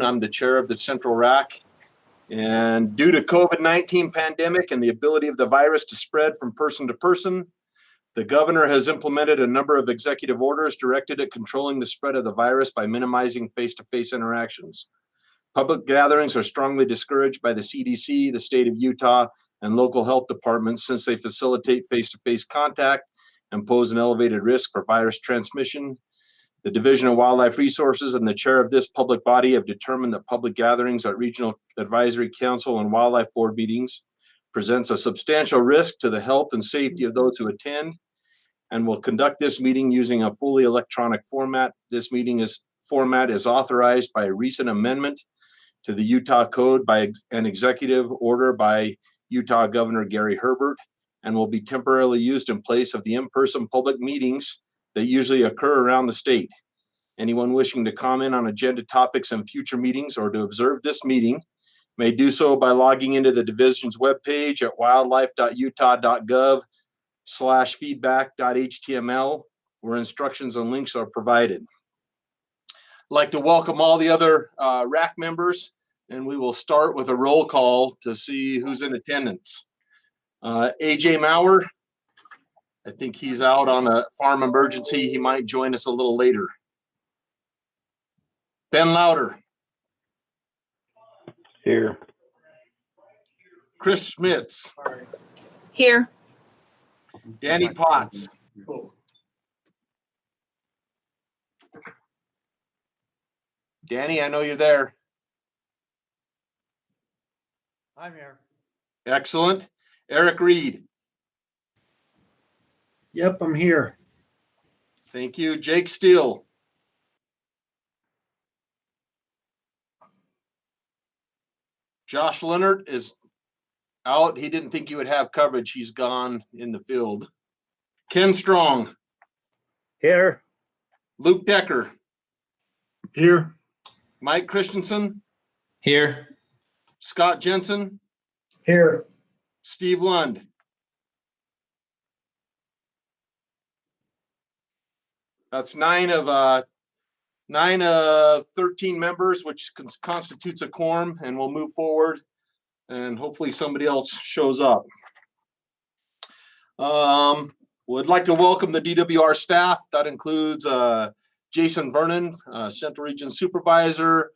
I'm the chair of the Central RAC. And due to COVID-19 pandemic and the ability of the virus to spread from person to person, the governor has implemented a number of executive orders directed at controlling the spread of the virus by minimizing face-to-face interactions. Public gatherings are strongly discouraged by the CDC, the state of Utah, and local health departments since they facilitate face-to-face contact and pose an elevated risk for virus transmission. The Division of Wildlife Resources and the chair of this public body have determined that public gatherings at Regional Advisory Council and Wildlife Board meetings presents a substantial risk to the health and safety of those who attend, and will conduct this meeting using a fully electronic format. This format is authorized by a recent amendment to the Utah Code by an executive order by Utah Governor Gary Herbert, and will be temporarily used in place of the in-person public meetings that usually occur around the state. Anyone wishing to comment on agenda topics in future meetings or to observe this meeting may do so by logging into the division's webpage at wildlife.utah.gov/feedback.html, where instructions and links are provided. I'd like to welcome all the other RAC members, and we will start with a roll call to see who's in attendance. AJ Maurer, I think he's out on a farm emergency. He might join us a little later. Ben Louder. Here. Chris Schmitz. Here. Danny Potts. Danny, I know you're there. I'm here. Excellent. Eric Reed. Yep, I'm here. Thank you. Jake Steele. Josh Leonard is out. He didn't think he would have coverage. He's gone in the field. Ken Strong. Here. Luke Decker. Here. Mike Christensen. Here. Scott Jensen. Here. Steve Lund. That's 9 of 13 members, which constitutes a quorum, and we'll move forward, and hopefully somebody else shows up. Would like to welcome the DWR staff. That includes Jason Vernon, Central Region Supervisor,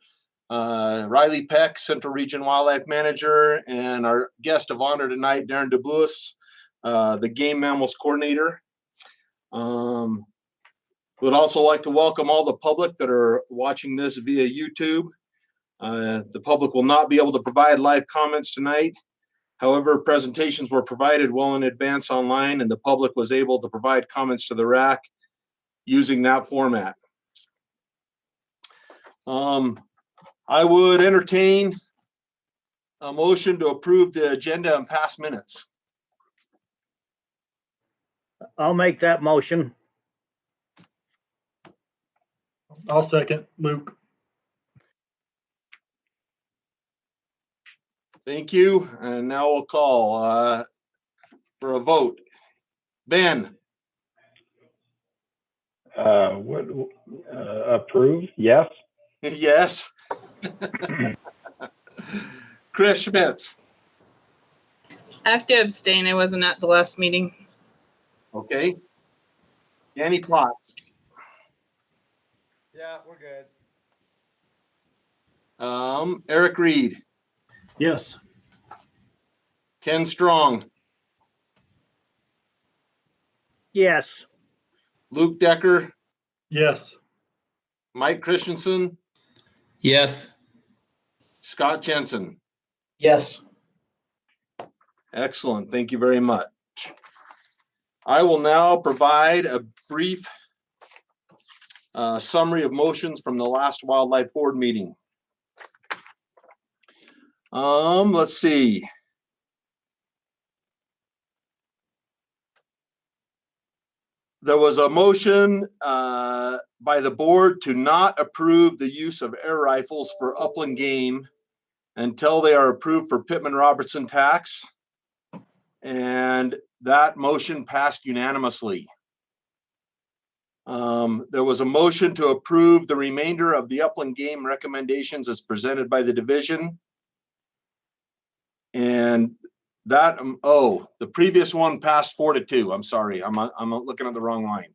Riley Peck, Central Region Wildlife Manager, and our guest of honor tonight, Darren DeBloois, the Game Mammals Coordinator. Would also like to welcome all the public that are watching this via YouTube. The public will not be able to provide live comments tonight. However, presentations were provided well in advance online, and the public was able to provide comments to the RAC using that format. I would entertain a motion to approve the agenda and pass minutes. I'll make that motion. I'll second. Luke. Thank you. And now we'll call for a vote. Ben. Approve? Yes. Yes. Chris Schmitz. I have to abstain. I wasn't at the last meeting. Okay. Danny Potts. Yeah, we're good. Eric Reed. Yes. Ken Strong. Yes. Luke Decker. Yes. Mike Christensen. Yes. Scott Jensen. Yes. Excellent. Thank you very much. I will now provide a brief summary of motions from the last Wildlife Board meeting. Let's see. There was a motion by the board to not approve the use of air rifles for upland game until they are approved for Pittman-Robertson tax, and that motion passed unanimously. There was a motion to approve the remainder of the upland game recommendations as presented by the division. And that, the previous one passed 4-2. I'm sorry, I'm looking at the wrong line.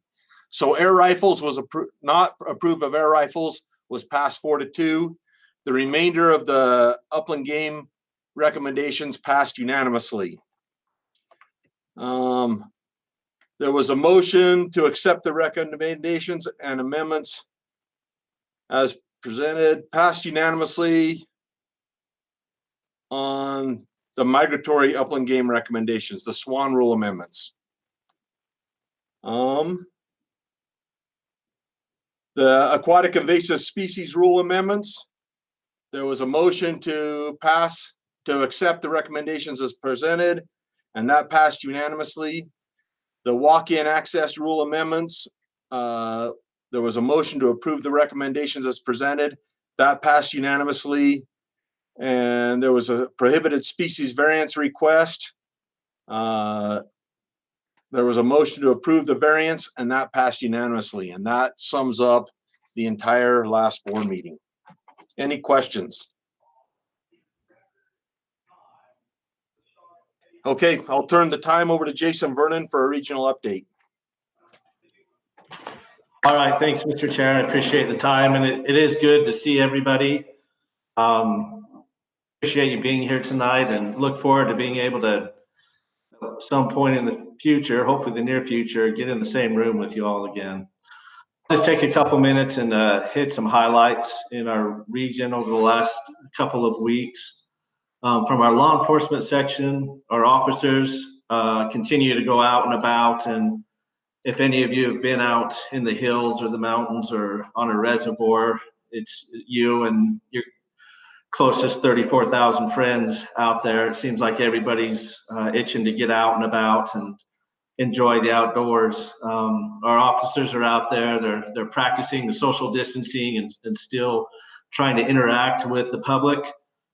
So air rifles was not approved of air rifles was passed 4-2. The remainder of the upland game recommendations passed unanimously. There was a motion to accept the recommendations and amendments as presented, passed unanimously on the migratory upland game recommendations, the Swan Rule amendments. The aquatic invasive species rule amendments, there was a motion to accept the recommendations as presented, and that passed unanimously. The walk-in access rule amendments, there was a motion to approve the recommendations as presented. That passed unanimously. And there was a prohibited species variance request. There was a motion to approve the variance, and that passed unanimously. And that sums up the entire last board meeting. Any questions? Okay, I'll turn the time over to Jason Vernon for a regional update. All right, thanks, Mr. Chair. I appreciate the time, and it is good to see everybody. Appreciate you being here tonight, and look forward to being able to, at some point in the future, hopefully the near future, get in the same room with you all again. Just take a couple minutes and hit some highlights in our region over the last couple of weeks. From our law enforcement section, our officers continue to go out and about, and if any of you have been out in the hills or the mountains or on a reservoir, it's you and your closest 34,000 friends out there. It seems like everybody's itching to get out and about and enjoy the outdoors. Our officers are out there. They're practicing the social distancing and still trying to interact with the public.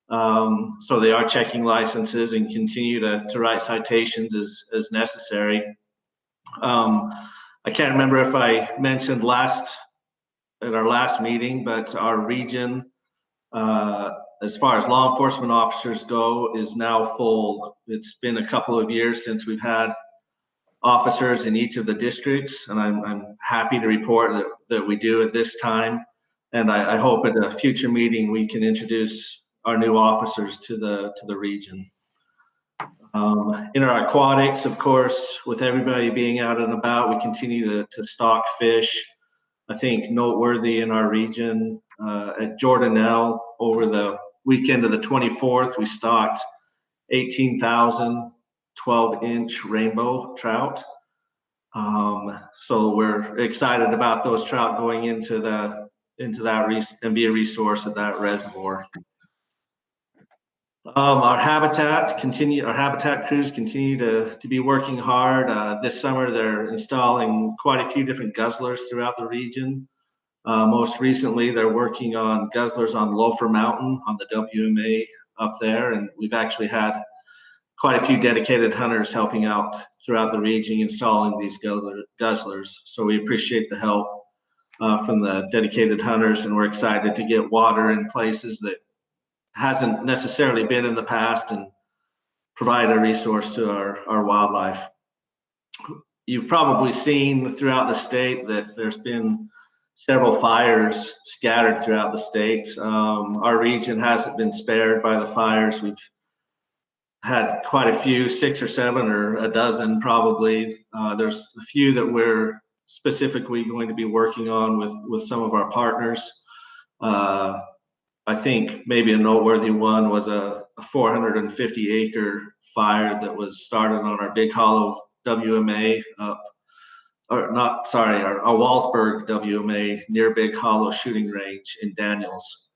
So they are checking licenses and continue to write citations as necessary. I can't remember if I mentioned at our last meeting, but our region, as far as law enforcement officers go, is now full. It's been a couple of years since we've had officers in each of the districts, and I'm happy to report that we do at this time. And I hope at a future meeting we can introduce our new officers to the region. In our aquatics, of course, with everybody being out and about, we continue to stock fish. I think noteworthy in our region, at Jordanelle over the weekend of the 24th, we stocked 18,000 12-inch rainbow trout. So we're excited about those trout going into that and be a resource at that reservoir. Our habitat crews continue to be working hard. This summer, they're installing quite a few different guzzlers throughout the region. Most recently, they're working on guzzlers on Loafer Mountain on the WMA up there, and we've actually had quite a few dedicated hunters helping out throughout the region installing these guzzlers. So we appreciate the help from the dedicated hunters, and we're excited to get water in places that hasn't necessarily been in the past and provide a resource to our wildlife. You've probably seen throughout the state that there's been several fires scattered throughout the state. Our region hasn't been spared by the fires. We've had quite a few, 6 or 7 or a dozen probably. There's a few that we're specifically going to be working on with some of our partners. I think maybe a noteworthy one was a 450-acre fire that was started on our Big Hollow WMA our Wallsburg WMA near Big Hollow shooting range in Daniels.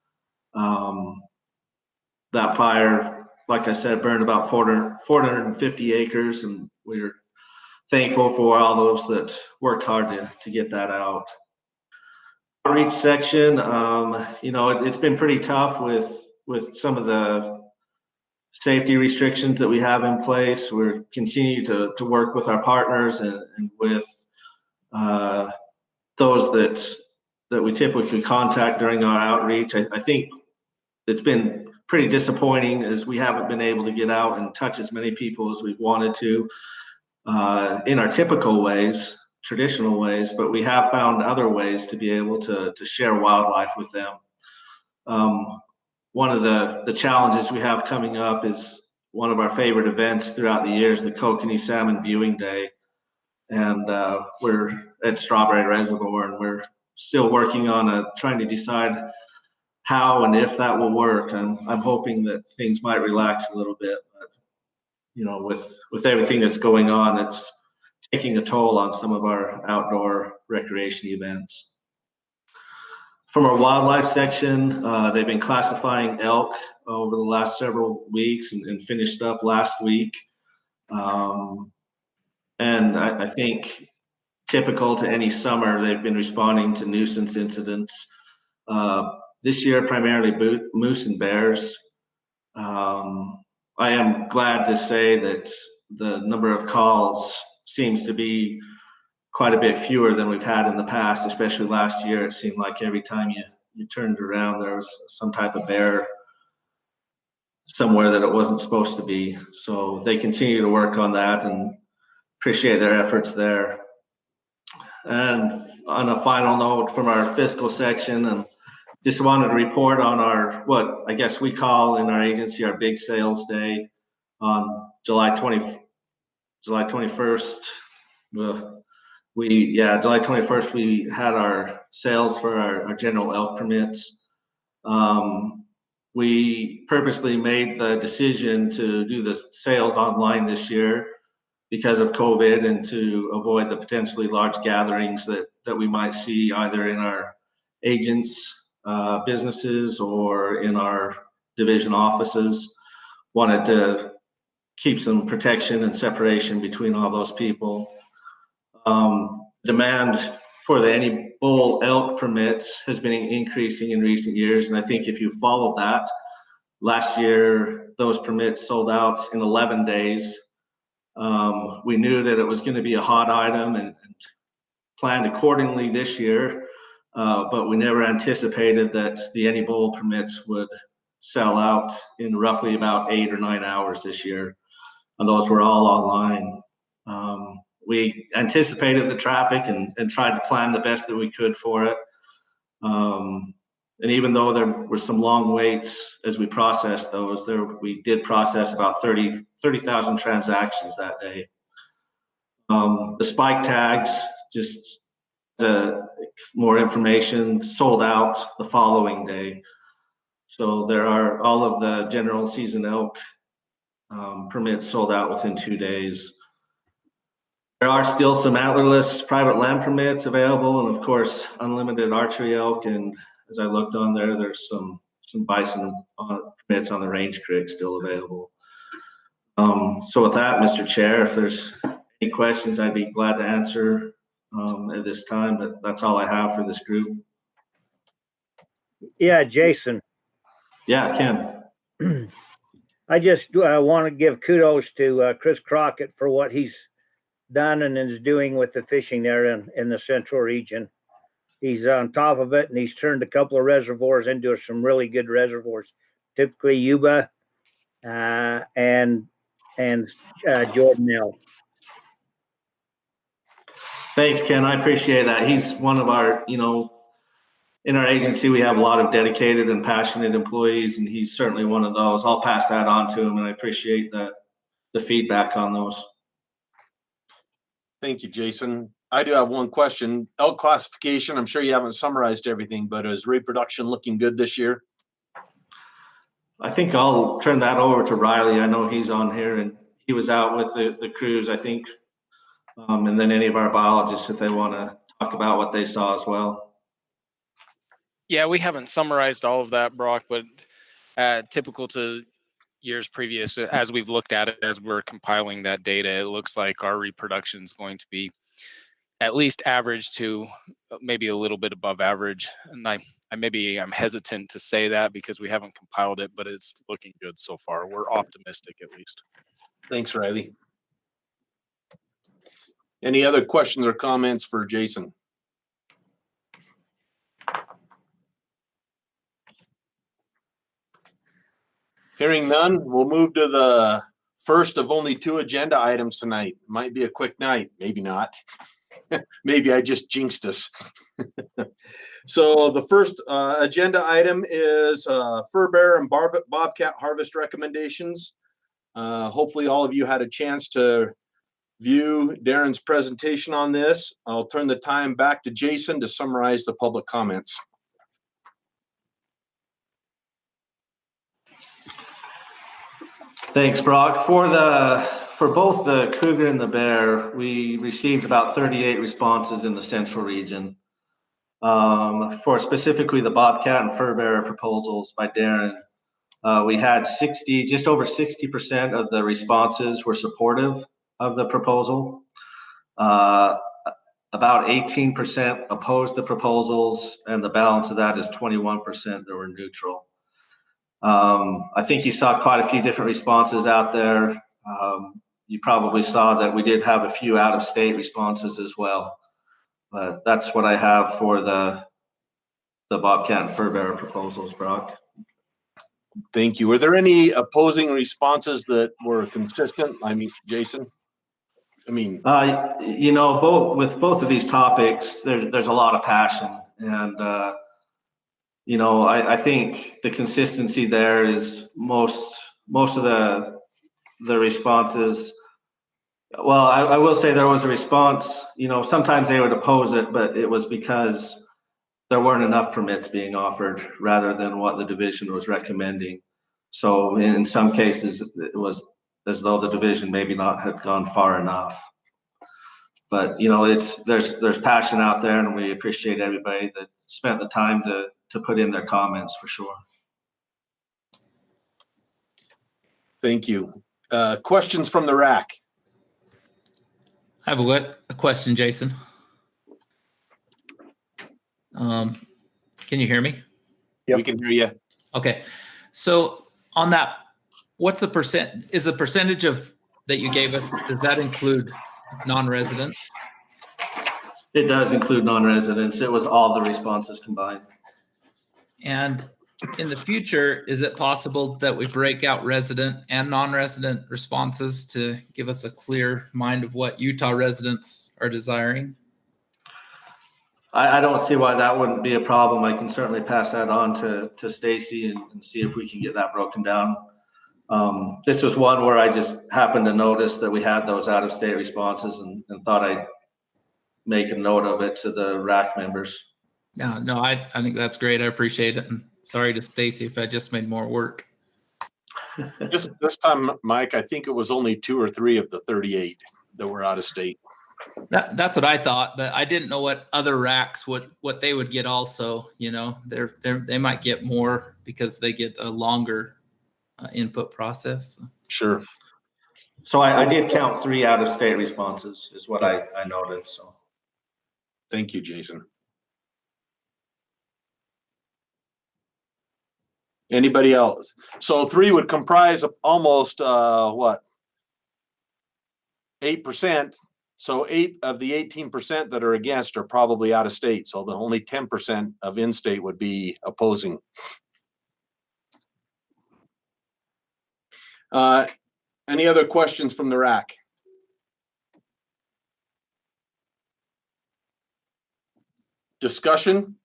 That fire, like I said, burned about 450 acres, and we're thankful for all those that worked hard to get that out. Outreach section, it's been pretty tough with some of the safety restrictions that we have in place. We're continuing to work with our partners and with those that we typically contact during our outreach. I think it's been pretty disappointing as we haven't been able to get out and touch as many people as we've wanted to in our typical ways, traditional ways, but we have found other ways to be able to share wildlife with them. One of the challenges we have coming up is one of our favorite events throughout the year is the Kokanee Salmon Viewing Day. And we're at Strawberry Reservoir, and we're still working on trying to decide how and if that will work. And I'm hoping that things might relax a little bit. But, you know, with everything that's going on, it's taking a toll on some of our outdoor recreation events. From our wildlife section, they've been classifying elk over the last several weeks and finished up last week. And I think typical to any summer, they've been responding to nuisance incidents. This year, primarily moose and bears. I am glad to say that the number of calls seems to be quite a bit fewer than we've had in the past, especially last year. It seemed like every time you turned around, there was some type of bear somewhere that it wasn't supposed to be. So they continue to work on that and appreciate their efforts there. And on a final note from our fiscal section, and just wanted to report on our, what I guess we call in our agency, our big sales day on July 21st. July 21st, we had our sales for our general elk permits. We purposely made the decision to do the sales online this year because of COVID and to avoid the potentially large gatherings that we might see either in our agents' businesses or in our division offices. Wanted to keep some protection and separation between all those people. Demand for the any bull elk permits has been increasing in recent years, and I think if you followed that, last year those permits sold out in 11 days. We knew that it was going to be a hot item and planned accordingly this year, but we never anticipated that the any bull permits would sell out in roughly about 8 or 9 hours this year, and those were all online. We anticipated the traffic and tried to plan the best that we could for it. And even though there were some long waits as we processed those, we did process about 30,000 transactions that day. The spike tags, just more information, sold out the following day. So there are all of the general season elk permits sold out within 2 days. There are still some antlerless private land permits available, and of course, unlimited archery elk. And as I looked on there, there's some bison permits on the Range Creek still available. So with that, Mr. Chair, if there's any questions, I'd be glad to answer at this time, but that's all I have for this group. Yeah, Jason, Yeah, Ken. I just want to give kudos to Chris Crockett for what he's done and is doing with the fishing there in the central region. He's on top of it, and he's turned a couple of reservoirs into some really good reservoirs, typically Yuba and Jordanelle. Thanks, Ken. I appreciate that. He's one of our, in our agency, we have a lot of dedicated and passionate employees, and he's certainly one of those. I'll pass that on to him, and I appreciate the feedback on those. Thank you, Jason. I do have one question. Elk classification, I'm sure you haven't summarized everything, but is reproduction looking good this year? I think I'll turn that over to Riley. I know he's on here, and he was out with the crews, I think. And then any of our biologists, if they want to talk about what they saw as well. Yeah, we haven't summarized all of that, Brock, but typical to years previous, as we've looked at it, as we're compiling that data, it looks like our reproduction is going to be at least average to maybe a little bit above average. And I'm hesitant to say that because we haven't compiled it, but it's looking good so far. We're optimistic at least. Thanks, Riley. Any other questions or comments for Jason? Hearing none, we'll move to the first of only 2 agenda items tonight. Might be a quick night, maybe not. Maybe I just jinxed us. So the first agenda item is Furbearer and Bobcat harvest recommendations. Hopefully all of you had a chance to view Darren's presentation on this. I'll turn the time back to Jason to summarize the public comments. Thanks, Brock. For both the Cougar and the Bear, we received about 38 responses in the central region. For specifically the Bobcat and Furbearer proposals by Darren, we had just over 60% of the responses were supportive of the proposal. About 18% opposed the proposals, and the balance of that is 21% that were neutral. I think you saw quite a few different responses out there. You probably saw that we did have a few out-of-state responses as well. But that's what I have for the Bobcat and Furbearer proposals, Brock. Thank you. Were there any opposing responses that were consistent? I mean, Jason? With both of these topics, there's a lot of passion, and I think the consistency there is most of the responses. Well, I will say there was a response. Sometimes they would oppose it, but it was because there weren't enough permits being offered rather than what the division was recommending. So in some cases, it was as though the division maybe not had gone far enough. But there's passion out there, and we appreciate everybody that spent the time to put in their comments for sure. Thank you. Questions from the RAC? I have a question, Jason. Can you hear me? Yep. We can hear you. Okay. So on that, what's the percent? Is the percentage of that you gave us, does that include non-residents? It does include non-residents. It was all the responses combined. And in the future, is it possible that we break out resident and non-resident responses to give us a clear mind of what Utah residents are desiring? I don't see why that wouldn't be a problem. I can certainly pass that on to Stacy and see if we can get that broken down. This was one where I just happened to notice that we had those out-of-state responses and thought I'd make a note of it to the RAC members. No, I think that's great. I appreciate it. And sorry to Stacy if I just made more work. This time, Mike, I think it was only 2 or 3 of the 38 that were out of state. That's what I thought, but I didn't know what other RACs what they would get also. They might get more because they get a longer input process. Sure. So I did count 3 out-of-state responses is what I noted. So thank you, Jason. Anybody else? So 3 would comprise of almost 8%. So 8 of the 18% that are against are probably out of state. So the only 10% of in-state would be opposing. Any other questions from the RAC? Discussion?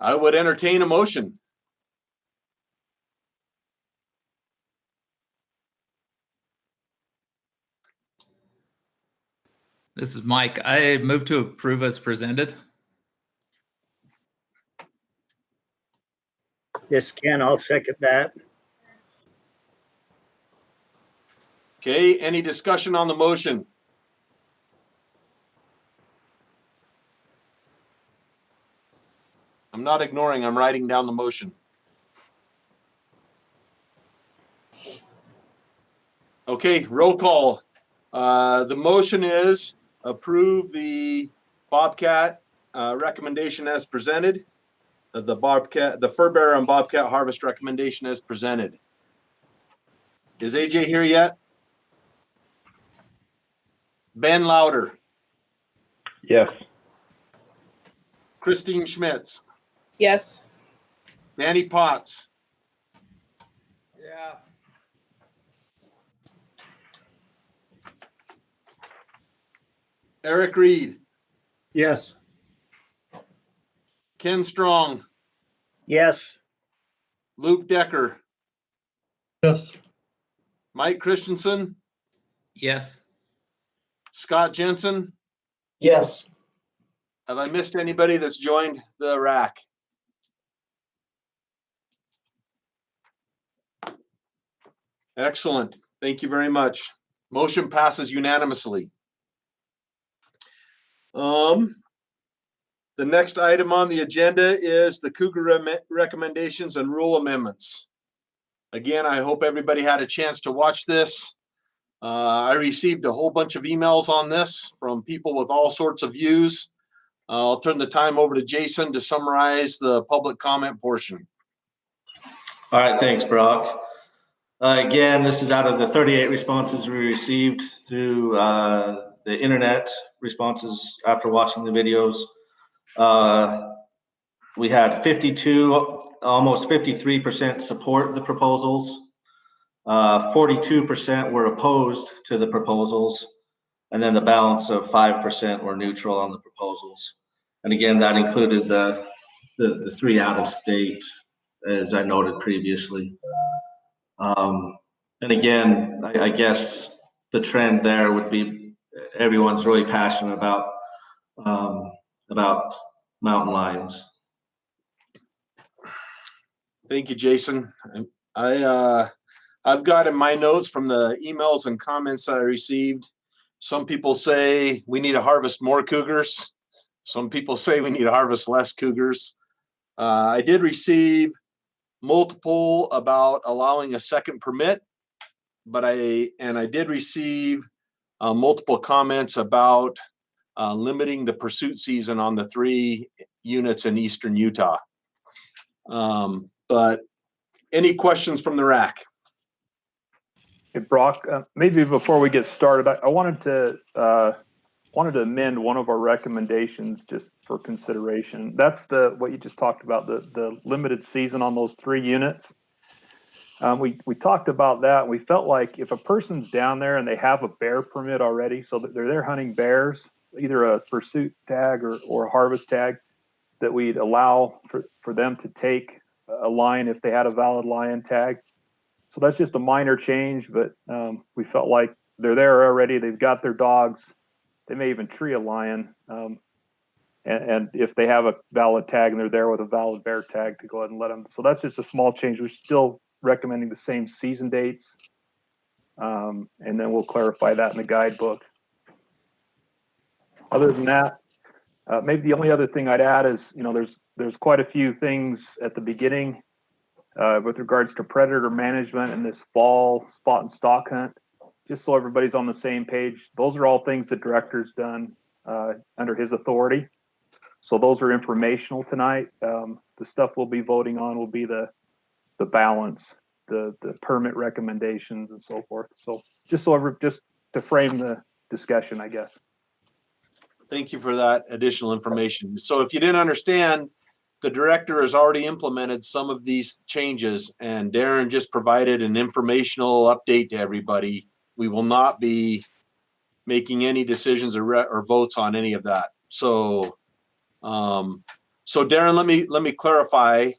I would entertain a motion. This is Mike. I move to approve as presented. Yes, Ken, I'll second that. Okay, any discussion on the motion? I'm not ignoring, I'm writing down the motion. Okay, roll call. The motion is approve the Bobcat recommendation as presented. The Furbearer and Bobcat harvest recommendation as presented. Is AJ here yet? Ben Louder. Yes. Christine Schmitz, Yes. Danny Potts, Yeah. Eric Reed, Yes. Ken Strong, Yes. Luke Decker, Yes. Mike Christensen, Yes. Scott Jensen. Yes. Have I missed anybody that's joined the RAC? Excellent. Thank you very much. Motion passes unanimously. The next item on the agenda is the Cougar recommendations and rule amendments. Again, I hope everybody had a chance to watch this. I received a whole bunch of emails on this from people with all sorts of views. I'll turn the time over to Jason to summarize the public comment portion. All right, thanks, Brock. Again, this is out of the 38 responses we received through the internet responses after watching the videos. We had 52, almost 53% support the proposals. 42% were opposed to the proposals. And then the balance of 5% were neutral on the proposals. And again, that included the 3 out of state, as I noted previously. And again, I guess the trend there would be everyone's really passionate about mountain lions. Thank you, Jason. I've got in my notes from the emails and comments that I received, some people say we need to harvest more cougars. Some people say we need to harvest less cougars. I did receive multiple about allowing a second permit, but I did receive multiple comments about limiting the pursuit season on the 3 units in eastern Utah. But any questions from the RAC? Hey, Brock, maybe before we get started, I wanted to amend one of our recommendations just for consideration. That's what you just talked about, the limited season on those 3 units. We talked about that, and we felt like if a person's down there and they have a bear permit already, so that they're there hunting bears, either a pursuit tag or a harvest tag, that we'd allow for them to take a lion if they had a valid lion tag. So that's just a minor change, but we felt like they're there already. They've got their dogs. They may even tree a lion. And if they have a valid tag and they're there with a valid bear tag, to go ahead and let them. So that's just a small change. We're still recommending the same season dates. And then we'll clarify that in the guidebook. Other than that, maybe the only other thing I'd add is, there's quite a few things at the beginning with regards to predator management in this fall spot and stalk hunt, just so everybody's on the same page. Those are all things the director's done under his authority. So those are informational tonight. The stuff we'll be voting on will be the balance, the permit recommendations and so forth. So just to frame the discussion, I guess. Thank you for that additional information. So if you didn't understand, the director has already implemented some of these changes, and Darren just provided an informational update to everybody. We will not be making any decisions or votes on any of that. So, so Darren, let me clarify.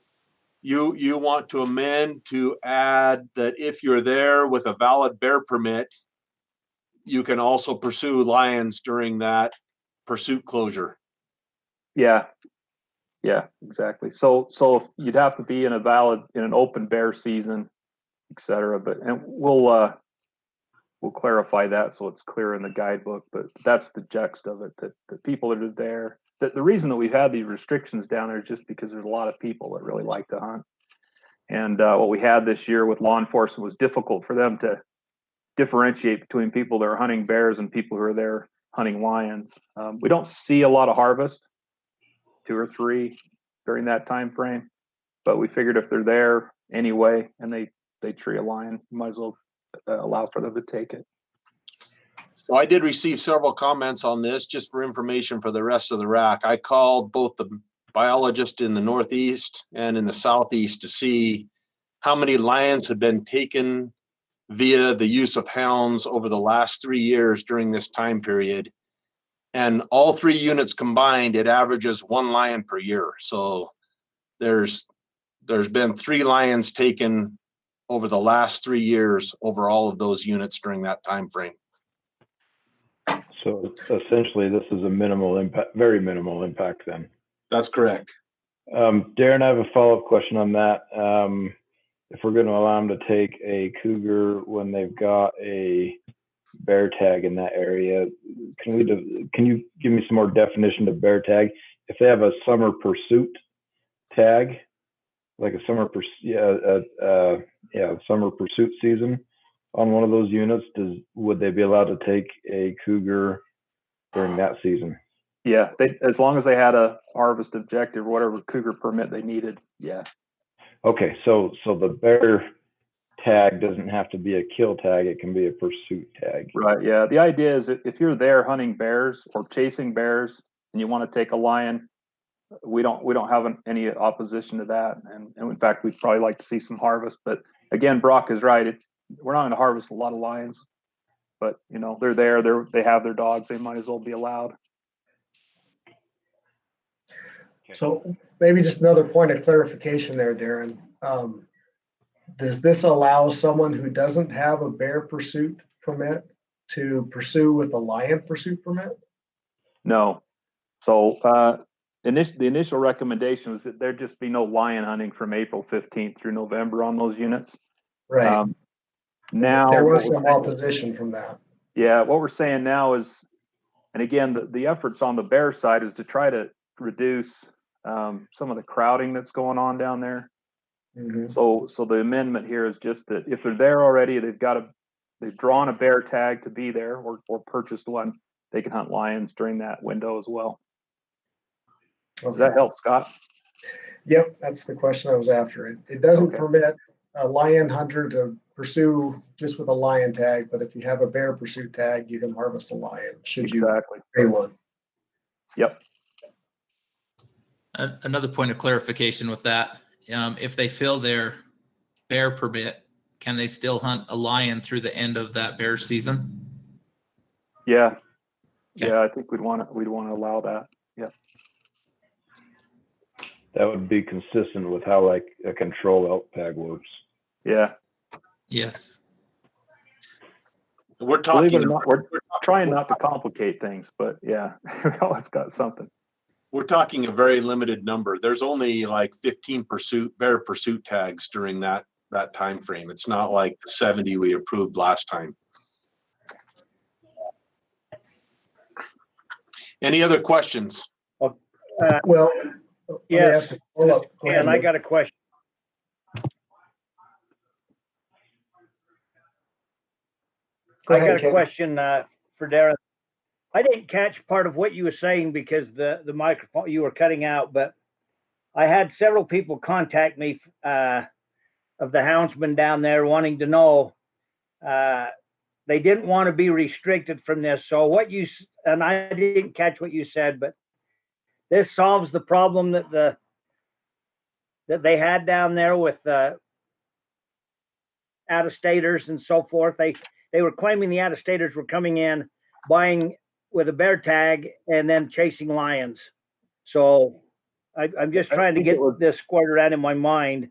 You want to amend to add that if you're there with a valid bear permit, you can also pursue lions during that pursuit closure. Yeah, exactly. So you'd have to be in an open bear season, et cetera. And we'll clarify that so it's clear in the guidebook. But that's the gist of it. That the people that are there. The reason that we've had these restrictions down there is just because there's a lot of people that really like to hunt. And what we had this year with law enforcement was difficult for them to differentiate between people that are hunting bears and people who are there hunting lions. We don't see a lot of harvest, 2 or 3 during that time frame, but we figured if they're there anyway and they tree a lion, you might as well allow for them to take it. So I did receive several comments on this, just for information for the rest of the RAC. I called both the biologist in the Northeast and in the Southeast to see how many lions have been taken via the use of hounds over the last 3 years during this time period. And all 3 units combined, it averages 1 lion per year. So there's been 3 lions taken over the last 3 years over all of those units during that time frame. So essentially, this is a minimal impact, very minimal impact then. That's correct. Darren, I have a follow-up question on that. If we're going to allow them to take a cougar when they've got a bear tag in that area, can you give me some more definition of bear tag? If they have a summer pursuit tag, like a summer summer pursuit season on one of those units, would they be allowed to take a cougar during that season? Yeah, as long as they had a harvest objective or whatever cougar permit they needed. Yeah. Okay, so the bear tag doesn't have to be a kill tag; it can be a pursuit tag. Right. Yeah. The idea is if you're there hunting bears or chasing bears and you want to take a lion, we don't have any opposition to that. And in fact, we'd probably like to see some harvest. But again, Brock is right. We're not going to harvest a lot of lions, but you know they're there. They have their dogs. They might as well be allowed. So maybe just another point of clarification there, Darren. Does this allow someone who doesn't have a bear pursuit permit to pursue with a lion pursuit permit? No. So the initial recommendation was that there just be no lion hunting from April 15th through November on those units. Right. Now there was some opposition from that. Yeah, what we're saying now is, and again, the efforts on the bear side is to try to reduce some of the crowding that's going on down there. Mm-hmm. So the amendment here is just that if they're there already, they've drawn a bear tag to be there or purchased one, they can hunt lions during that window as well. Okay. Does that help, Scott? Yep, that's the question I was after. It doesn't Okay. permit a lion hunter to pursue just with a lion tag, but if you have a bear pursuit tag, you can harvest a lion should you Exactly. pay one. Yep. Another point of clarification with that, if they fill their bear permit, can they still hunt a lion through the end of that bear season? Yeah. Okay. Yeah, I think we'd want to allow that. Yeah. That would be consistent with how like a control elk tag works. Yeah. Yes. We're Believe it talking, or not, we're trying not to complicate things, but yeah, we always got something. we're talking a very limited number. There's only like 15 bear pursuit tags during that time frame. It's not like the 70 we approved last time. Any other questions? Well, Yeah. ask a follow-up. Go ahead, And I Lou. got a question. Go I ahead, got a Ken. question for Darren. I didn't catch part of what you were saying because the microphone you were cutting out, but I had several people contact me of the houndsmen down there wanting to know they didn't want to be restricted from this. So and I didn't catch what you said, but this solves the problem that they had down there with out-of-staters and so forth. They were claiming the out-of-staters were coming in, buying with a bear tag, and then chasing lions. So I'm just trying to get this squared out in my mind.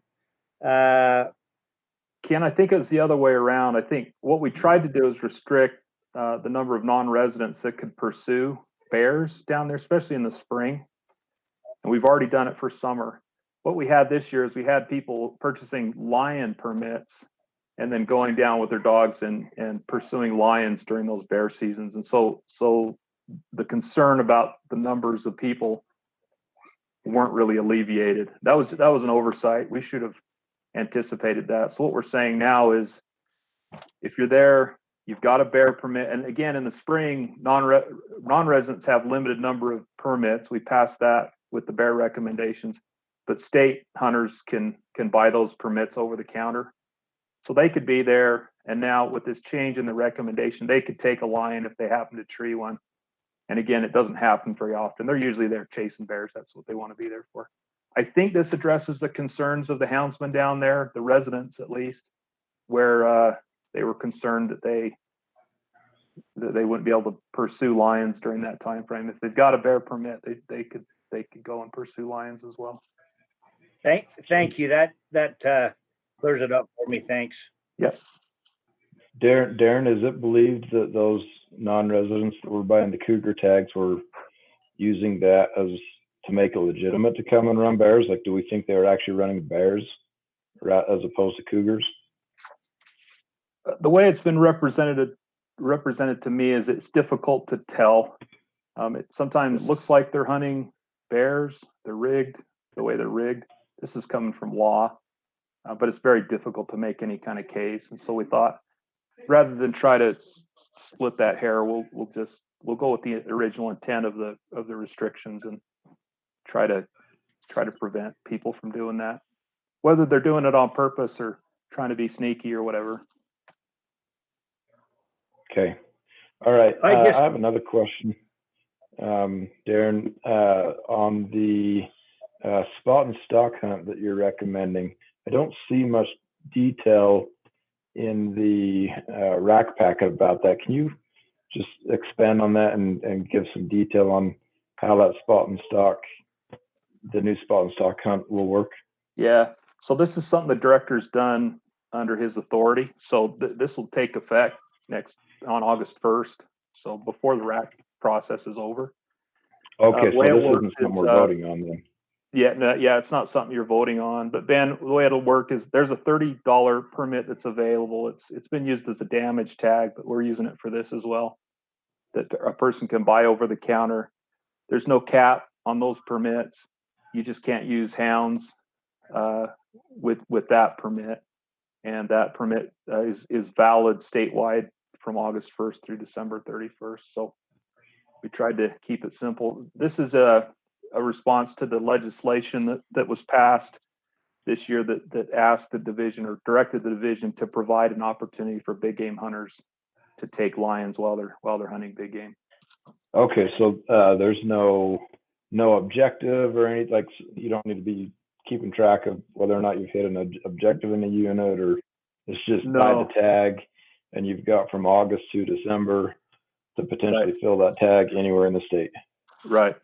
Ken, I think it's the other way around. I think what we tried to do is restrict the number of non-residents that could pursue bears down there, especially in the spring. And we've already done it for summer. What we had this year is we had people purchasing lion permits and then going down with their dogs and pursuing lions during those bear seasons. And so the concern about the numbers of people weren't really alleviated. That was an oversight. We should have anticipated that. So what we're saying now is if you're there, you've got a bear permit. And again, in the spring, non-residents have limited number of permits. We passed that with the bear recommendations, but state hunters can buy those permits over the counter. So they could be there. And now with this change in the recommendation, they could take a lion if they happen to tree one. And again, it doesn't happen very often. They're usually there chasing bears. That's what they want to be there for. I think this addresses the concerns of the houndsmen down there, the residents at least, where they were concerned that they wouldn't be able to pursue lions during that time frame. If they've got a bear permit, they could go and pursue lions as well. Thank you. That clears it up for me. Thanks. Yes. Darren, is it believed that those non-residents that were buying the Cougar tags were using that as to make it legitimate to come and run bears? Like, do we think they were actually running bears as opposed to Cougars? The way it's been represented to me is it's difficult to tell. It sometimes looks like they're hunting bears. They're rigged the way they're rigged. This is coming from law, but it's very difficult to make any kind of case. And so we thought, rather than try to split that hair, we'll go with the original intent of the restrictions and try to prevent people from doing that, whether they're doing it on purpose or trying to be sneaky or whatever. Okay. All right. I guess- I have another question. Darren, on the spot and stock hunt that you're recommending, I don't see much detail in the RAC packet about that. Can you just expand on that and give some detail on how that spot and stock, the new spot and stock hunt will work? Yeah. So this is something the director's done under his authority. So this will take effect on August 1st. So before the RAC process is over. Okay, so way it this works isn't something is, we're voting on then. Yeah, it's not something you're voting on. But Ben, the way it'll work is there's a $30 permit that's available. It's been used as a damage tag, but we're using it for this as well. That a person can buy over the counter. There's no cap on those permits. You just can't use hounds with that permit, and that permit is valid statewide from August 1st through December 31st. So we tried to keep it simple. This is a response to the legislation that was passed this year that asked the division or directed the division to provide an opportunity for big game hunters to take lions while they're hunting big game. Okay, so there's no objective or anything, like you don't need to be keeping track of whether or not you've hit an objective in a unit, or it's just by the tag, and you've got from August to December to potentially fill that tag anywhere in the state. Right.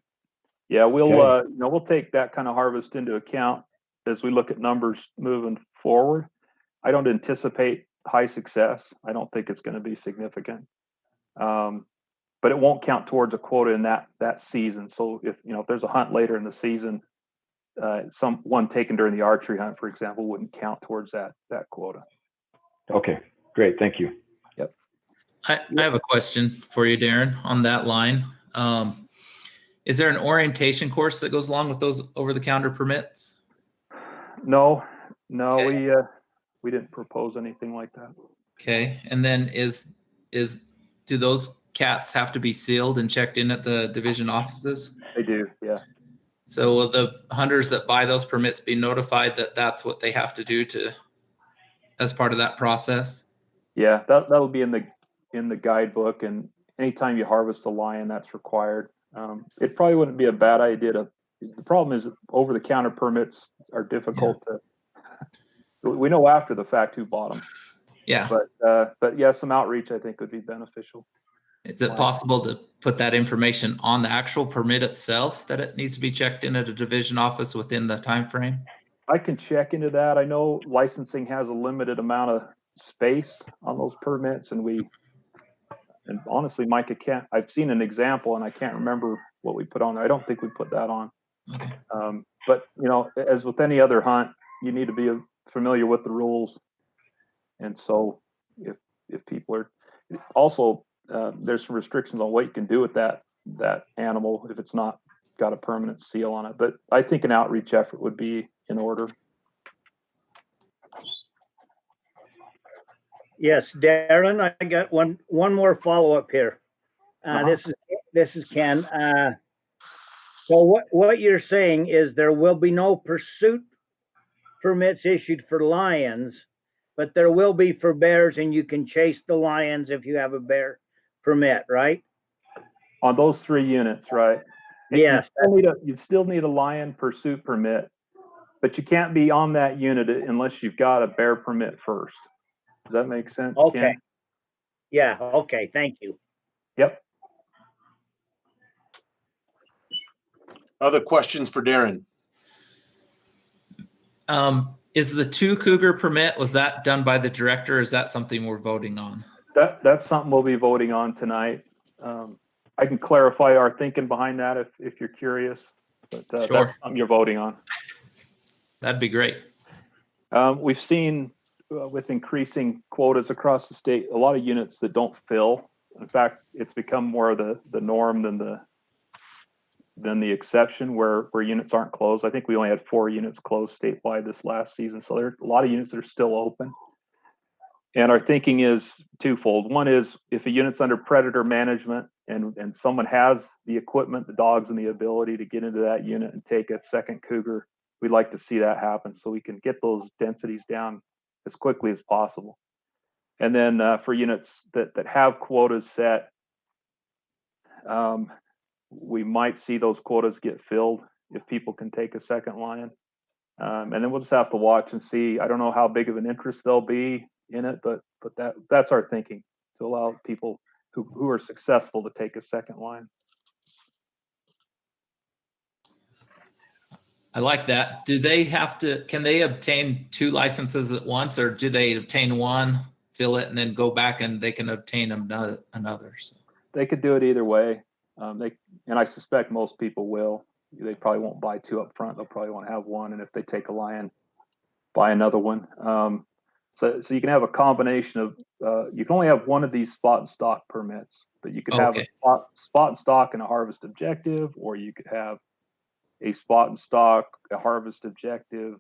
Yeah, we'll Okay. we'll take that kind of harvest into account as we look at numbers moving forward. I don't anticipate high success. I don't think it's going to be significant. But it won't count towards a quota in that season. So if there's a hunt later in the season, one taken during the archery hunt, for example, wouldn't count towards that quota. Okay, great, thank you. Yep. I have a question for you, Darren, on that line. Is there an orientation course that goes along with those over-the-counter permits? No, Okay. we didn't propose anything like that. Okay, and then do those cats have to be sealed and checked in at the division offices? They do, yeah. So will the hunters that buy those permits be notified that that's what they have to do as part of that process? Yeah, that'll be in the guidebook, and anytime you harvest a lion, that's required. It probably wouldn't be a bad idea the problem is over-the-counter permits are difficult we know after the fact who bought them. Yeah. But yeah, some outreach I think would be beneficial. Is it possible to put that information on the actual permit itself, that it needs to be checked in at a division office within the time frame? I can check into that. I know licensing has a limited amount of space on those permits, and honestly, Mike, I've seen an example and I can't remember what we put on there. I don't think we put that on. Okay. But as with any other hunt, you need to be familiar with the rules. And so if people are also, there's some restrictions on what you can do with that animal if it's not got a permanent seal on it. But I think an outreach effort would be in order. Yes, Darren, I got one more follow-up here. This is Ken. So what you're saying is there will be no pursuit permits issued for lions, but there will be for bears, and you can chase the lions if you have a bear permit, right? On those 3 units, right? And Yes. you still need a lion pursuit permit, but you can't be on that unit unless you've got a bear permit first. Does that make sense, Okay. Ken? Yeah, okay, thank you. Yep. Other questions for Darren? Is the 2 Cougar permit, was that done by the director? Or is that something we're voting on? That's something we'll be voting on tonight. I can clarify our thinking behind that if you're curious, but Sure. that's something you're voting on. That'd be great. We've seen with increasing quotas across the state, a lot of units that don't fill. In fact, it's become more of the norm than the exception where units aren't closed. I think we only had 4 units closed statewide this last season. So there are a lot of units that are still open. And our thinking is twofold. One is if a unit's under predator management and someone has the equipment, the dogs, and the ability to get into that unit and take a second Cougar, we'd like to see that happen so we can get those densities down as quickly as possible. And then for units that have quotas set, we might see those quotas get filled if people can take a second lion. And then we'll just have to watch and see. I don't know how big of an interest there'll be in it, but that's our thinking, to allow people who are successful to take a second lion. I like that. Do they have to, can they obtain 2 licenses at once, or do they obtain 1, fill it, and then go back and they can obtain another? So. They could do it either way. And I suspect most people will. They probably won't buy 2 up front. They'll probably want to have 1, and if they take a lion, buy another one. So you can have a combination of, you can only have 1 of these spot and stock permits, but you could have a spot and stock and a harvest objective, or you could have a spot and stock, a harvest objective,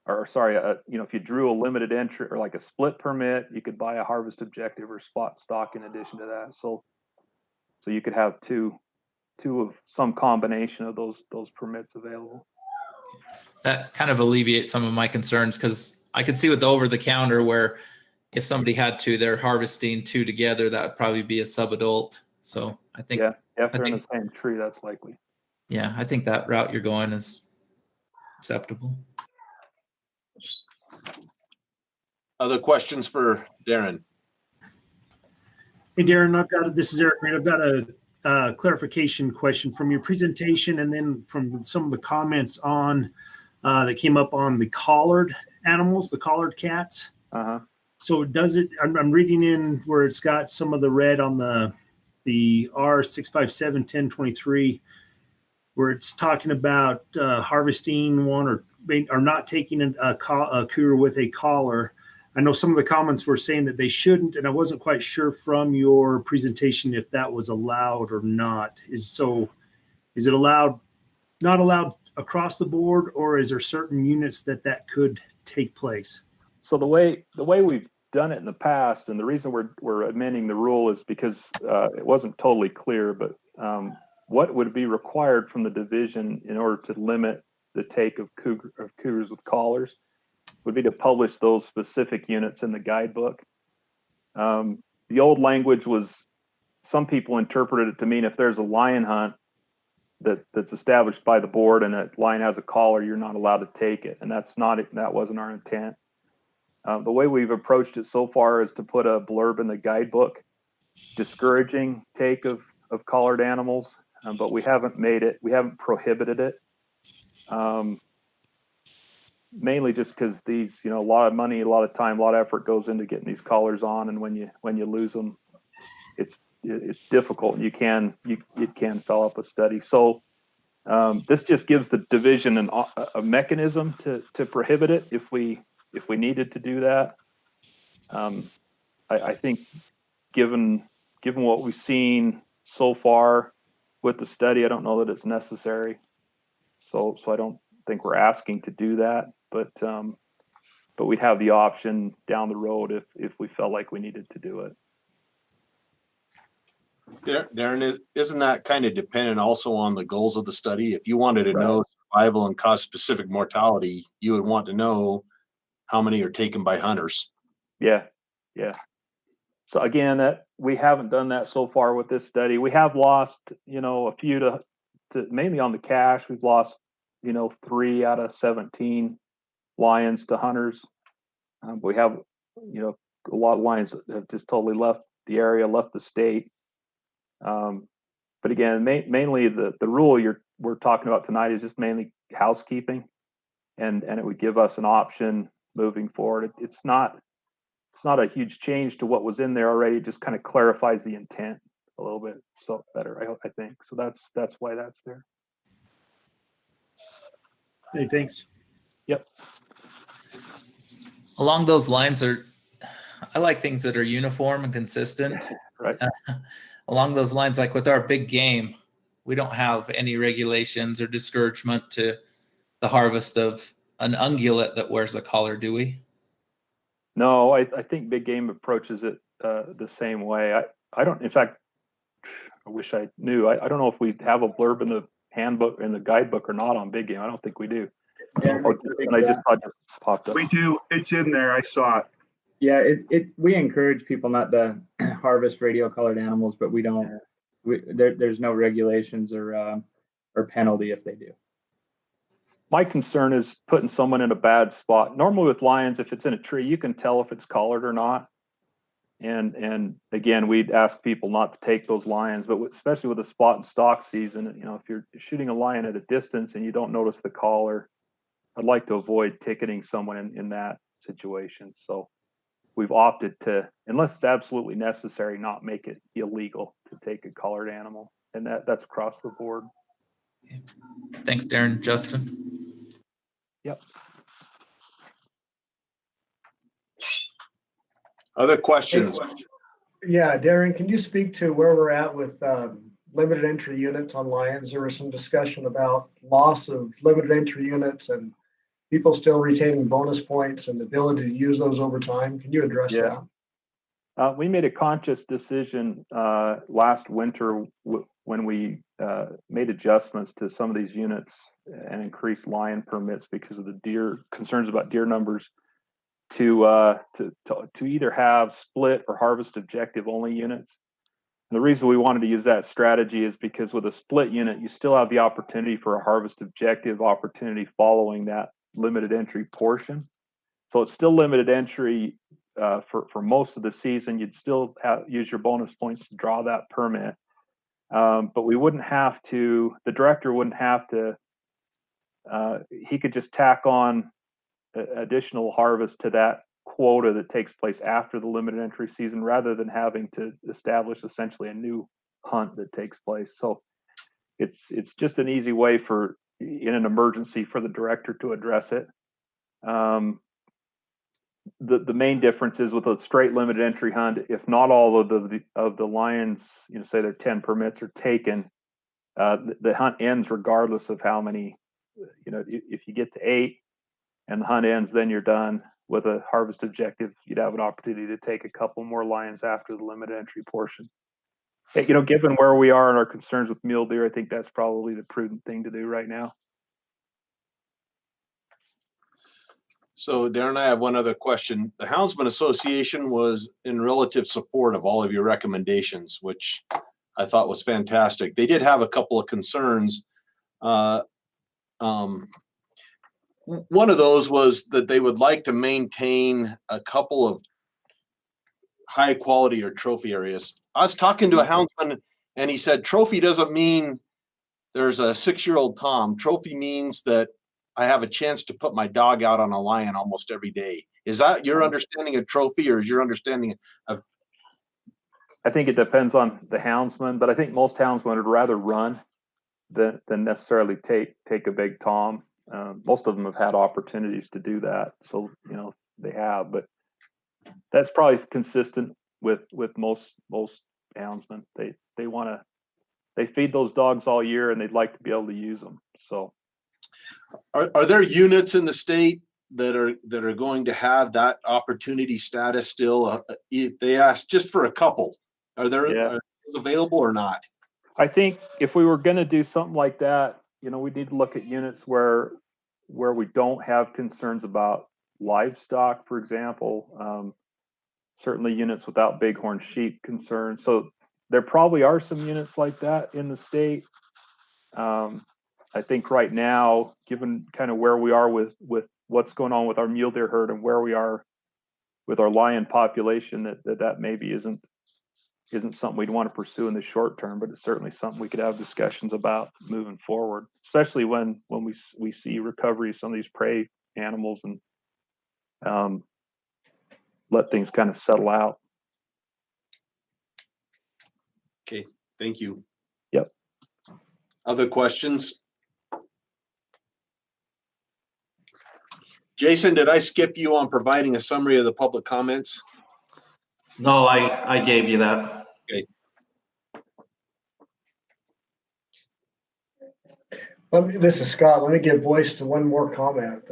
or sorry, if you drew a limited entry or like a split permit, you could buy a harvest objective or spot and stock in addition to that. So you could have two of some combination of those permits available. That kind of alleviates some of my concerns, because I could see with the over-the-counter where if somebody had 2, they're harvesting 2 together, that would probably be a sub-adult. So I think, if they're in the same tree, that's likely. Yeah, I think that route you're going is acceptable. Other questions for Darren? Hey, Darren, this is Eric. I've got a clarification question from your presentation, and then from some of the comments on that came up on the collared animals, the collared cats. So does it? I'm reading in where it's got some of the red on the R657-1023, where it's talking about harvesting one or not taking a cougar with a collar. I know some of the comments were saying that they shouldn't, and I wasn't quite sure from your presentation if that was allowed or not. Is it allowed, not allowed across the board, or is there certain units that could take place? So the way we've done it in the past, and the reason we're amending the rule is because it wasn't totally clear, but what would be required from the division in order to limit the take of cougars with collars would be to publish those specific units in the guidebook. The old language was, some people interpreted it to mean if there's a lion hunt that's established by the board and a lion has a collar, you're not allowed to take it. And that wasn't our intent. The way we've approached it so far is to put a blurb in the guidebook discouraging take of collared animals. But we haven't prohibited it. Mainly just because these, a lot of money, a lot of time, a lot of effort goes into getting these collars on, and when you lose them, it's difficult. It can fill up a study. So this just gives the division a mechanism to prohibit it if we needed to do that. I think given what we've seen so far with the study, I don't know that it's necessary. So I don't think we're asking to do that, but we'd have the option down the road if we felt like we needed to do it. Darren, isn't that kind of dependent also on the goals of the study? If you wanted to know survival and cause-specific mortality, you would want to know how many are taken by hunters. Yeah. So again, that we haven't done that so far with this study. We have lost, a few to mainly on the cache. We've lost, 3 out of 17 lions to hunters. We have, a lot of lions that have just totally left the area, left the state. But again, mainly the rule we're talking about tonight is just mainly housekeeping, and it would give us an option moving forward. It's not a huge change to what was in there already. It just kind of clarifies the intent a little bit so better, I think. So that's why that's there. Hey, thanks. Yep. Along those lines, I like things that are uniform and consistent. Right. Along those lines, like with our big game, we don't have any regulations or discouragement to the harvest of an ungulate that wears a collar, do we? No, I think big game approaches it the same way. I don't, in fact, I wish I knew. I don't know if we have a blurb in the handbook, in the guidebook or not on big game. I don't think we do. Yeah, And I just thought it popped up. we do. It's in there. I saw it. Yeah, we encourage people not to harvest radio colored animals, but we don't. There's no regulations or penalty if they do. My concern is putting someone in a bad spot. Normally with lions, if it's in a tree, you can tell if it's collared or not. And again, we'd ask people not to take those lions, but especially with the spot and stock season, if you're shooting a lion at a distance and you don't notice the collar, I'd like to avoid ticketing someone in that situation. So we've opted to, unless it's absolutely necessary, not make it illegal to take a collared animal. And that's across the board. Thanks, Darren. Justin? Yep. Other questions? Yeah, Darren, can you speak to where we're at with limited entry units on lions? There was some discussion about loss of limited entry units and people still retaining bonus points and the ability to use those over time. Can you address that? We made a conscious decision last winter when we made adjustments to some of these units and increased lion permits because of the concerns about deer numbers to either have split or harvest objective only units. And the reason we wanted to use that strategy is because with a split unit, you still have the opportunity for a harvest objective opportunity following that limited entry portion. So it's still limited entry for most of the season. You'd still use your bonus points to draw that permit. But we wouldn't have to, the director wouldn't have to, he could just tack on additional harvest to that quota that takes place after the limited entry season rather than having to establish essentially a new hunt that takes place. So it's just an easy way in an emergency for the director to address it. The main difference is with a straight limited entry hunt, if not all of the lions, say their 10 permits are taken, the hunt ends regardless of how many, if you get to 8 and the hunt ends, then you're done. With a harvest objective, you'd have an opportunity to take a couple more lions after the limited entry portion. Given where we are and our concerns with mule deer, I think that's probably the prudent thing to do right now. So Darren, I have one other question. The Houndsman Association was in relative support of all of your recommendations, which I thought was fantastic. They did have a couple of concerns. One of those was that they would like to maintain a couple of high quality or trophy areas. I was talking to a houndsman and he said, trophy doesn't mean there's a 6-year-old Tom. Trophy means that I have a chance to put my dog out on a lion almost every day. Is that your understanding of trophy, or is your understanding of? I think it depends on the houndsman, but I think most houndsmen would rather run than necessarily take a big Tom. Most of them have had opportunities to do that, so they have. But that's probably consistent with most houndsmen. They feed those dogs all year, and they'd like to be able to use them. So, are there units in the state that are going to have that opportunity status still? They asked just for a couple. Are there available or not? I think if we were going to do something like that, we need to look at units where we don't have concerns about livestock, for example. certainly units without bighorn sheep concerns. So there probably are some units like that in the state. I think right now, given kind of where we are with what's going on with our mule deer herd and where we are with our lion population, that maybe isn't something we'd want to pursue in the short term, but it's certainly something we could have discussions about moving forward, especially when we see recovery of some of these prey animals and let things kind of settle out. Okay, thank you. Yep. Other questions? Jason, did I skip you on providing a summary of the public comments? No, I gave you that. Okay. This is Scott. Let me give voice to one more comment.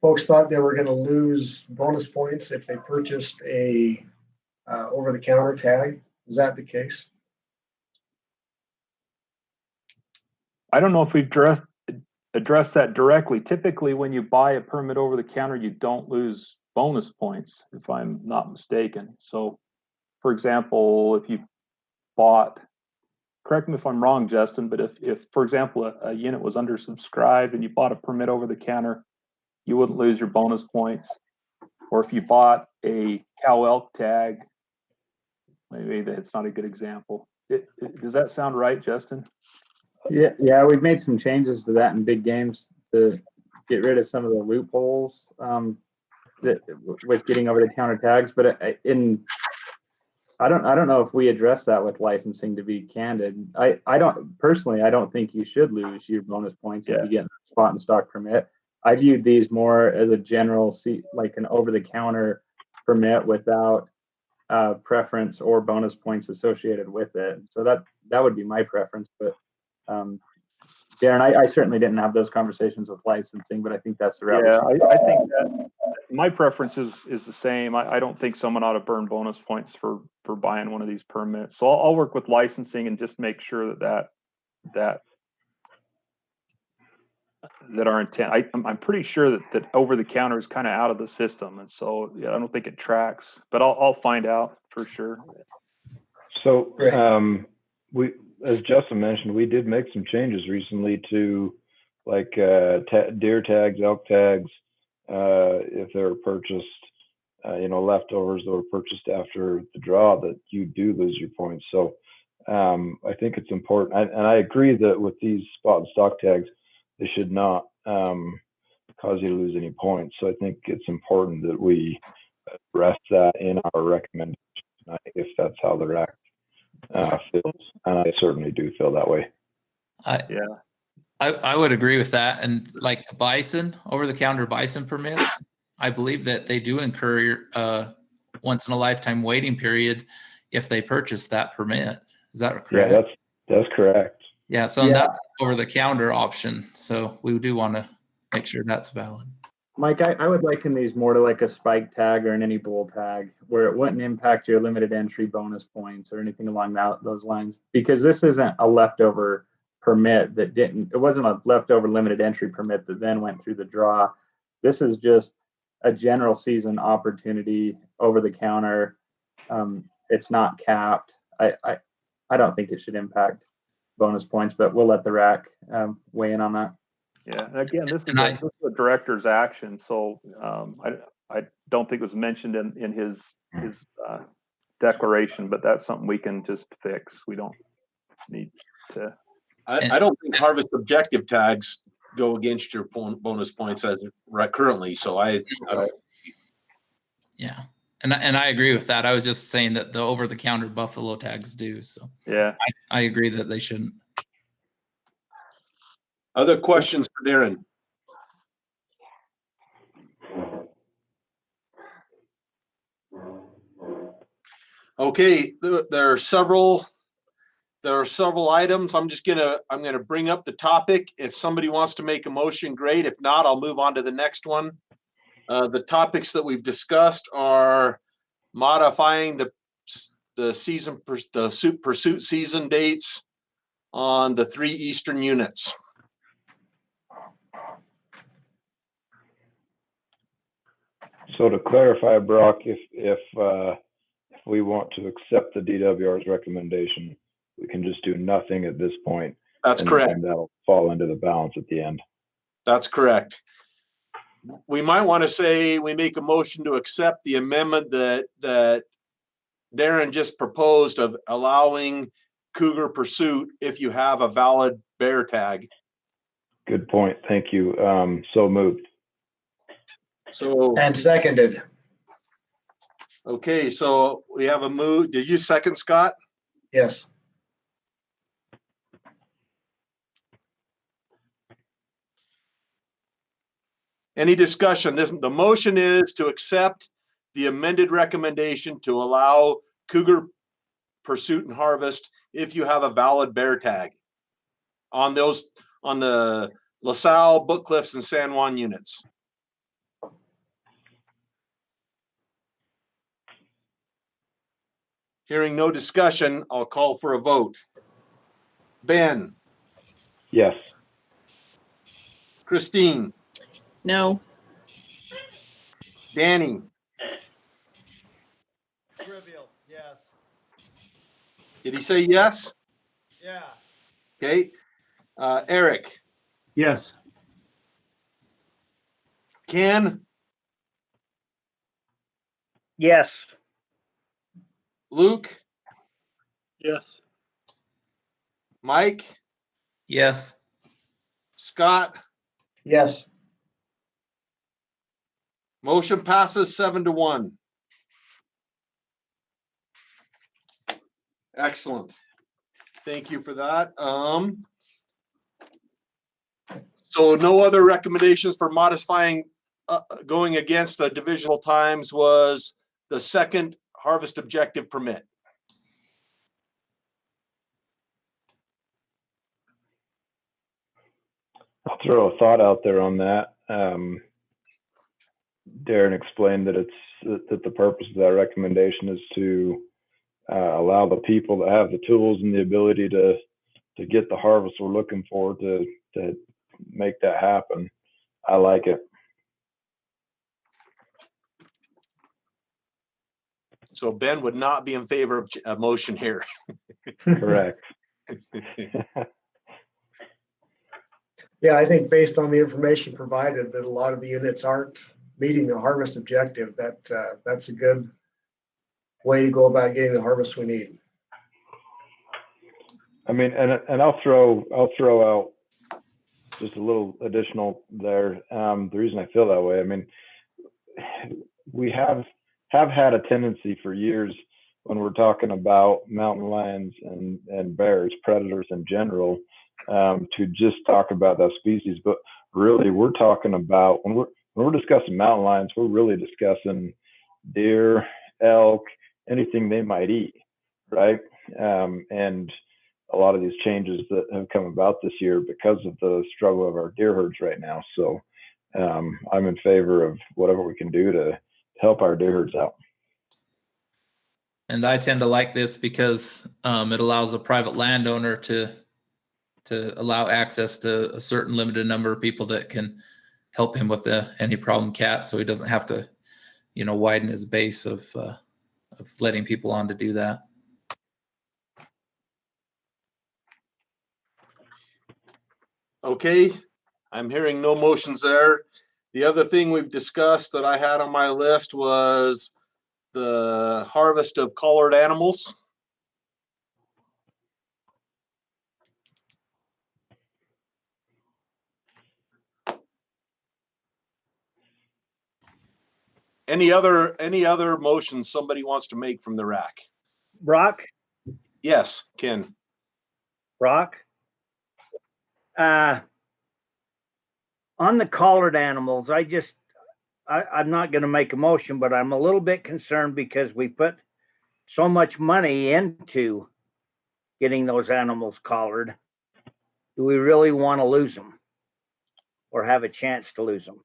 Folks thought they were going to lose bonus points if they purchased a over-the-counter tag. Is that the case? I don't know if we've addressed that directly. Typically, when you buy a permit over the counter, you don't lose bonus points, if I'm not mistaken. So, for example, if you bought, correct me if I'm wrong, Justin, but if for example, a unit was undersubscribed and you bought a permit over the counter, you wouldn't lose your bonus points. Or if you bought a cow elk tag, maybe that's not a good example. Does that sound right, Justin? Yeah, we've made some changes to that in big games to get rid of some of the loopholes with getting over the counter tags. But I don't know if we address that with licensing, to be candid. I don't think you should lose your bonus points if you get a spot and stock permit. I viewed these more as a general, like an over the counter permit without preference or bonus points associated with it. So that would be my preference. But Darren, I certainly didn't have those conversations with licensing, but I think that's the route. Yeah, I think that my preference is the same. I don't think someone ought to burn bonus points for buying one of these permits. So I'll work with licensing and just make sure that our intent. I'm pretty sure that over the counter is kind of out of the system, and so yeah, I don't think it tracks. But I'll find out for sure. So as Justin mentioned, we did make some changes recently to like deer tags, elk tags, if they're purchased, leftovers that were purchased after the draw, that you do lose your points. So I think it's important. And I agree that with these spot and stock tags, they should not cause you to lose any points. So I think it's important that we address that in our recommendation if that's how the RAC feels, and I certainly do feel that way. I would agree with that. And like the bison, over-the-counter bison permits, I believe that they do incur once in a lifetime waiting period if they purchase that permit. Is that correct? Yeah, that's correct. Yeah, so that's over-the-counter option. So we do want to make sure that's valid. Mike, I would liken these more to like a spike tag or an any bull tag, where it wouldn't impact your limited entry bonus points or anything along those lines, because this isn't a leftover permit it wasn't a leftover limited entry permit that then went through the draw. This is just a general season opportunity over the counter. It's not capped. I don't think it should impact bonus points, but we'll let the RAC weigh in on that. Yeah, and again, this is a director's action, so I don't think it was mentioned in his declaration, but that's something we can just fix. We don't need to. I don't think harvest objective tags go against your bonus points as right currently. So I don't. Yeah, and I agree with that. I was just saying that the over-the-counter buffalo tags do. So yeah, I agree that they shouldn't. Other questions for Darren? Okay, there are several items. I'm gonna bring up the topic. If somebody wants to make a motion, great. If not, I'll move on to the next one. The topics that we've discussed are modifying the pursuit season dates on the 3 eastern units. So to clarify, Brock, if we want to accept the DWR's recommendation, we can just do nothing at this point. That's correct. And that'll fall into the balance at the end. That's correct. We might want to say we make a motion to accept the amendment that Darren just proposed of allowing cougar pursuit if you have a valid bear tag. Good point. Thank you. So moved. So, And seconded. okay, so we have a move. Did you second, Scott? Yes. Any discussion? The motion is to accept the amended recommendation to allow cougar pursuit and harvest if you have a valid bear tag on the LaSalle, Book Cliffs, and San Juan units. Hearing no discussion, I'll call for a vote. Ben, Yes. Christine, No. Danny, Trivial, yes. did he say yes? Yeah. Okay. Eric, Yes. Ken, Yes. Luke, Yes. Mike, Yes. Scott, Yes. motion passes 7-1. Excellent. Thank you for that. So no other recommendations for modifying, going against the divisional times was the second harvest objective permit. I'll throw a thought out there on that. Darren explained that that the purpose of that recommendation is to allow the people that have the tools and the ability to get the harvest we're looking for to make that happen. I like it. So Ben would not be in favor of a motion here. Correct. Yeah, I think based on the information provided that a lot of the units aren't meeting the harvest objective, that's a good way to go about getting the harvest we need. I mean, and I'll throw out just a little additional there. The reason I feel that way, I mean, we have had a tendency for years when we're talking about mountain lions and bears, predators in general, to just talk about that species. But really, we're talking about when we're discussing mountain lions, we're really discussing deer, elk, anything they might eat, right? And a lot of these changes that have come about this year because of the struggle of our deer herds right now. So I'm in favor of whatever we can do to help our deer herds out. And I tend to like this because it allows a private landowner to allow access to a certain limited number of people that can help him with any problem cat, so he doesn't have to, widen his base of letting people on to do that. Okay, I'm hearing no motions there. The other thing we've discussed that I had on my list was the harvest of collared animals. Any other motions somebody wants to make from the RAC? Brock? Yes, Ken. Brock? On the collared animals, I'm not going to make a motion, but I'm a little bit concerned because we put so much money into getting those animals collared. Do we really want to lose them or have a chance to lose them?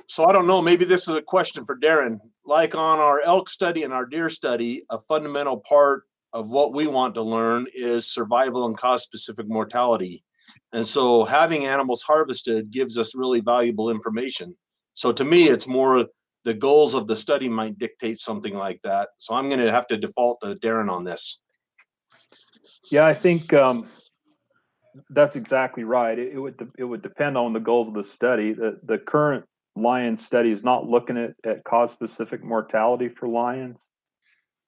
So I don't know, maybe this is a question for Darren. Like on our elk study and our deer study, a fundamental part of what we want to learn is survival and cause-specific mortality. And so having animals harvested gives us really valuable information. So to me, it's more the goals of the study might dictate something like that. So I'm going to have to default to Darren on this. Yeah, I think that's exactly right. It would depend on the goals of the study. The current lion study is not looking at cause-specific mortality for lions.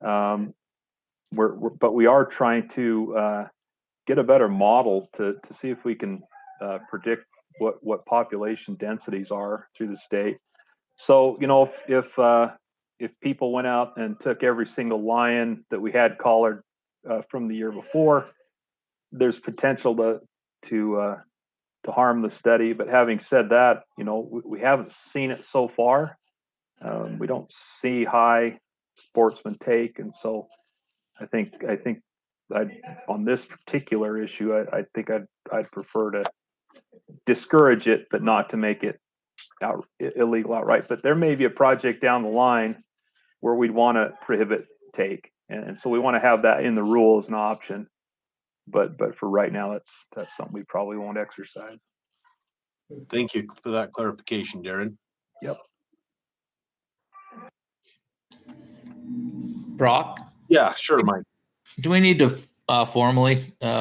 But we are trying to get a better model to see if we can predict what population densities are through the state. So, you know, if people went out and took every single lion that we had collared from the year before, there's potential to harm the study. But having said that, you know, we haven't seen it so far. We don't see high sportsman take, and so I think on this particular issue, I think I'd prefer to discourage it, but not to make it illegal outright. But there may be a project down the line where we'd want to prohibit take, and so we want to have that in the rule as an option. But for right now, that's something we probably won't exercise. Thank you for that clarification, Darren. Yep. Brock, Yeah, sure, Mike. do we need to formally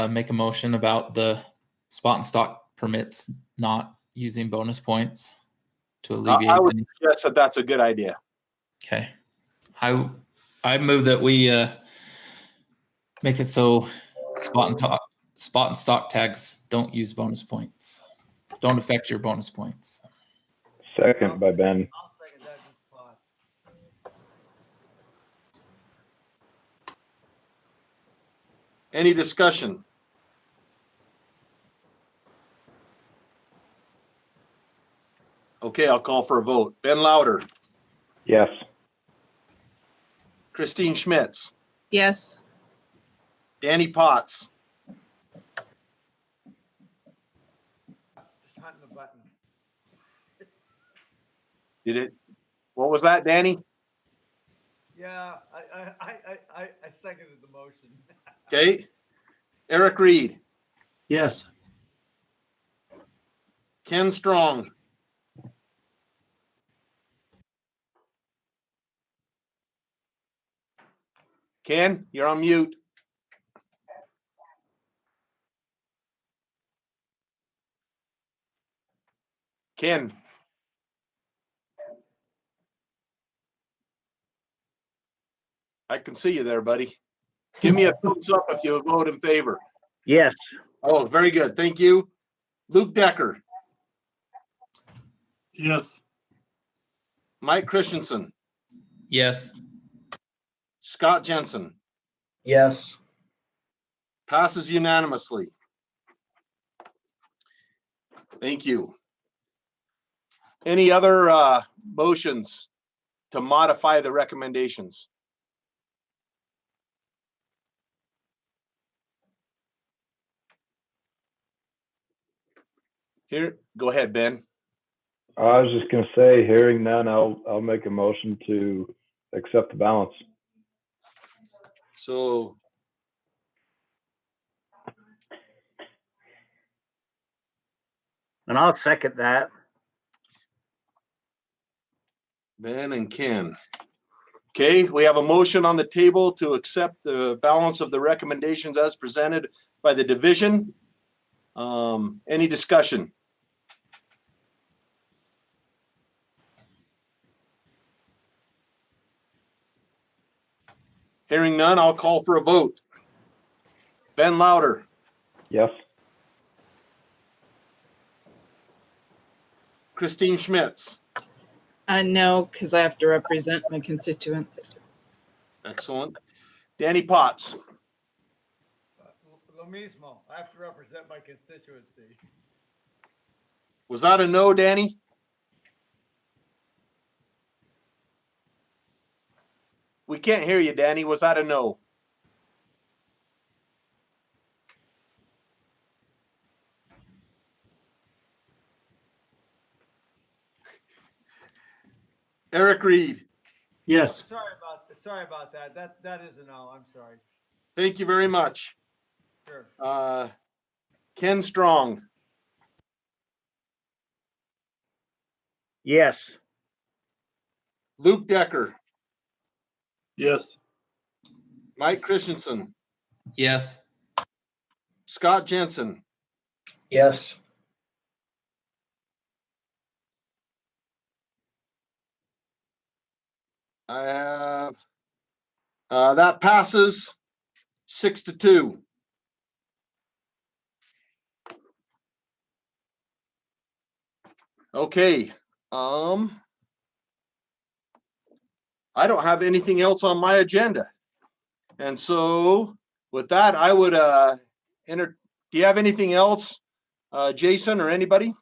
make a motion about the spot and stock permits not using bonus points to alleviate? I would suggest that that's a good idea. Okay. I move that we make it so spot and stock tags don't use bonus points. Don't affect your bonus points. Second by Ben. I'll second that. Spot. Any discussion? Okay, I'll call for a vote. Ben Louder, Yes. Christine Schmitz, Yes. Danny Potts, Just hunting the button. did it? What was that, Danny? Yeah, I seconded the motion. Okay. Eric Reed, Yes. Ken Strong, Ken, you're on mute. Ken. I can see you there, buddy. Give me a thumbs up if you vote in favor. Yes. Oh, very good. Thank you. Luke Decker, Yes. Mike Christensen, Yes. Scott Jensen. Yes. Passes unanimously. Thank you. Any other motions to modify the recommendations? Here, go ahead, Ben. I was just going to say, hearing none, I'll make a motion to accept the balance. So And I'll second that. Ben and Ken. Okay, we have a motion on the table to accept the balance of the recommendations as presented by the division. Any discussion? Hearing none, I'll call for a vote. Ben Louder, Yes. Christine Schmitz. No, because I have to represent my constituent. Excellent. Danny Potts. Lo mismo. I have to represent my constituency. Was that a no, Danny? We can't hear you, Danny. Was that a no? Eric Reed. Yes. Sorry about that. That is a no. I'm sorry. Thank you very much. Sure. Ken Strong. Yes. Luke Decker, Yes. Mike Christensen, Yes. Scott Jensen, Yes. I have, that passes 6-2. Okay, I don't have anything else on my agenda. And so with that, I would, do you have anything else, Jason or anybody?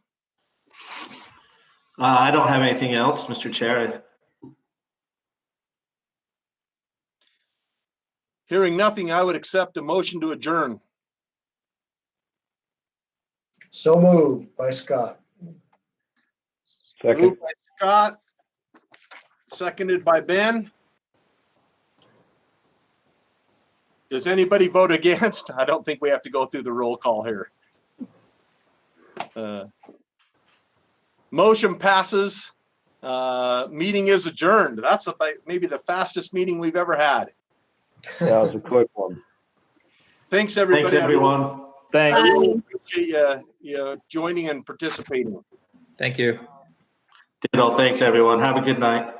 I don't have anything else, Mr. Chair. Hearing nothing, I would accept a motion to adjourn. So moved by Scott. Second. Moved by Scott, seconded by Ben. Does anybody vote against? I don't think we have to go through the roll call here. Motion passes. Meeting is adjourned. That's about maybe the fastest meeting we've ever had. That was a quick one. Thanks, everybody. Thanks, everyone. Thanks. I really appreciate you joining and participating. Thank you. Ditto. Thanks, everyone. Have a good night.